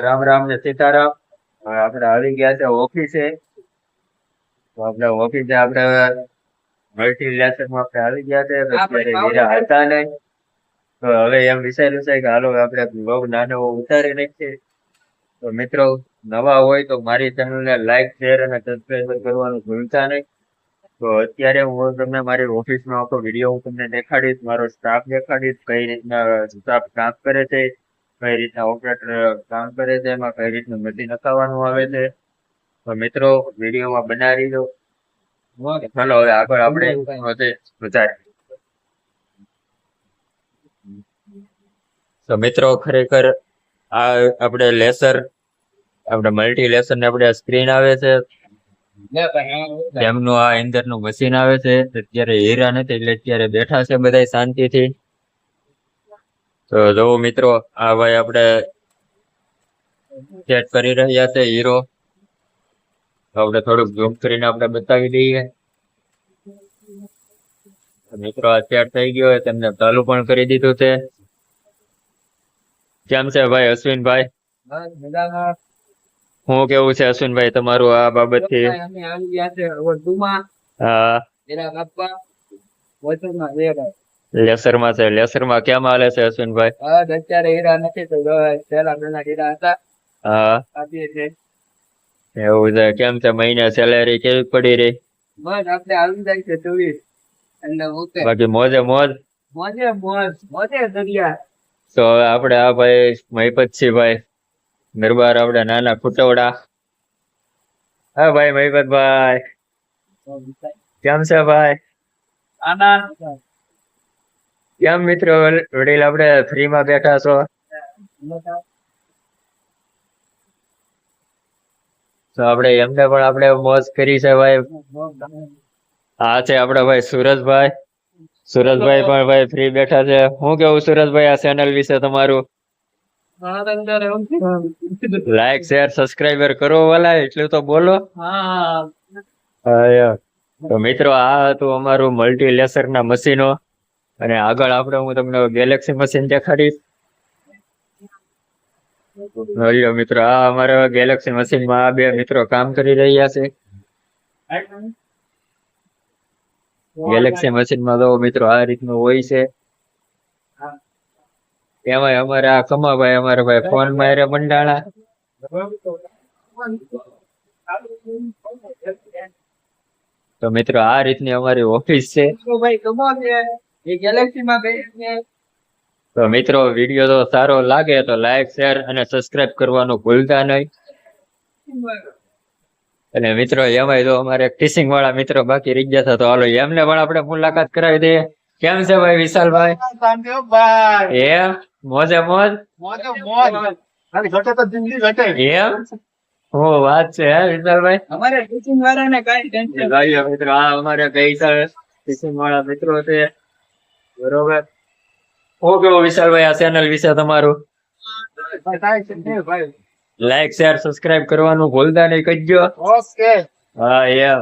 રામ રામ ને સીતારામ. હવે આપણે આવી ગયા છે ઓફિસે. તો આપણે ઓફિસે આપણે મલ્ટીલેશનમાં આપણે આવી ગયા છે. અત્યારે હીરા હતા નહીં. તો હવે એમ વિચાર્યું છે કે હાલો આપણે બ્લોગ નાનો એવો ઉતારી નાખીએ. તો મિત્રો નવા હોય તો મારી ચેનલને લાઈક શેર અને સબસ્ક્રાઈબ કરવાનું ભૂલતા નહીં. તો અત્યારે હું તમને મારી ઓફિસનો આખો વિડીયો હું તમને દેખાડીશ, મારો સ્ટાફ દેખાડીશ, કઈ રીતના સ્ટાફ કામ કરે છે, કઈ રીતના ઓપરેટર કામ કરે છે, એમાં કઈ રીતનું મશીન નખાવવાનું આવે છે. તો મિત્રો વિડીયોમાં બનાવી દો. ચાલો હવે આગળ આપણે વધારે. તો મિત્રો ખરેખર આ આપણે લેસર, આપણે મલ્ટી લેસર ને આપણે સ્ક્રીન આવે છે, તેમનું આ અંદરનું મશીન આવે છે. અત્યારે હીરા નથી એટલે અત્યારે બેઠા છે બધા શાંતિથી. તો જો મિત્રો આ ભાઈ આપણે સેટ કરી રહ્યા છે હીરો. આપણે થોડુંક ઝૂમ કરીને આપણે બતાવી દઈએ. મિત્રો આ સેટ થઈ ગયો હોય, તેમને ચાલુ પણ કરી દીધું છે. કેમ છે ભાઈ અશ્વિનભાઈ? શું કેવું છે અશ્વિનભાઈ તમારું આ બાબતથી? હા, લેસરમાં છે. લેસરમાં કેમ હાલે છે અશ્વિનભાઈ? અત્યારે હીરા નથી તો પેલા હીરા હતા. હા એવું છે. કેમ છે મહિને સેલેરી કેવી પડી રહી? બસ આપણે આવી જાય છે 24 એટલે ઓકે. બાકી મોજે મોજ. મોજે મોજ મોજે દરિયા. તો હવે આપણે આ ભાઈ મહિપતસિંહભાઈ દરબાર, આપણે નાના ફૂટવડા. હા ભાઈ મહિપતભાઈ કેમ છે ભાઈ? આનંદ કેમ મિત્રો વડીલ આપણે ફ્રીમાં બેઠા છો? તો આપણે એમને પણ આપણે મોજ કરી છે ભાઈ. આ છે આપડા ભાઈ સુરજભાઈ. સુરજભાઈ પણ ભાઈ ફ્રી બેઠા છે. શું કેવું સુરજભાઈ આ ચેનલ વિશે તમારું? લાઈક શેર સબસ્ક્રાઇબર કરો વાલા, એટલું તો બોલો. તો મિત્રો આ હતું અમારું મલ્ટી લેસર ના મશીનો. અને આગળ આપણે હું તમને ગેલેક્સી મશીન દેખાડીશ. મિત્રો આ અમારા ગેલેક્સી મશીનમાં આ બે મિત્રો કામ કરી રહ્યા છે. ગેલેક્સી મશીનમાં તો મિત્રો આ રીતનું હોય છે. એમાં અમારે આ કમાભાઈ અમારા ભાઈ ફોન માં મંડાણા. તો મિત્રો આ રીતની અમારી ઓફિસ છે. તો મિત્રો વિડીયો તો સારો લાગે તો લાઈક શેર અને સબસ્ક્રાઇબ કરવાનું ભૂલતા નહીં. અને મિત્રો એમાં તો અમારે ટીચિંગ વાળા મિત્રો બાકી રહી ગયા હતા, તો હાલો એમને પણ આપણે મુલાકાત કરાવી દઈએ. કેમ છે ભાઈ વિશાલભાઈ? એમ મોજે મોજ. એમ હું વાત છે હે વિશાલભાઈ? અમારે ટીચિંગ વાળાને કાઈ ટેન્શન મિત્રો આ અમારે ગઈકાલે ટીચિંગ વાળા મિત્રો છે. બરોબર. હું કેવું વિશાલભાઈ આ ચેનલ વિશે તમારું? લાઈક શેર સબસ્ક્રાઇબ કરવાનું ભૂલતા નહીં, કહેજો. ઓકે. હા એમ.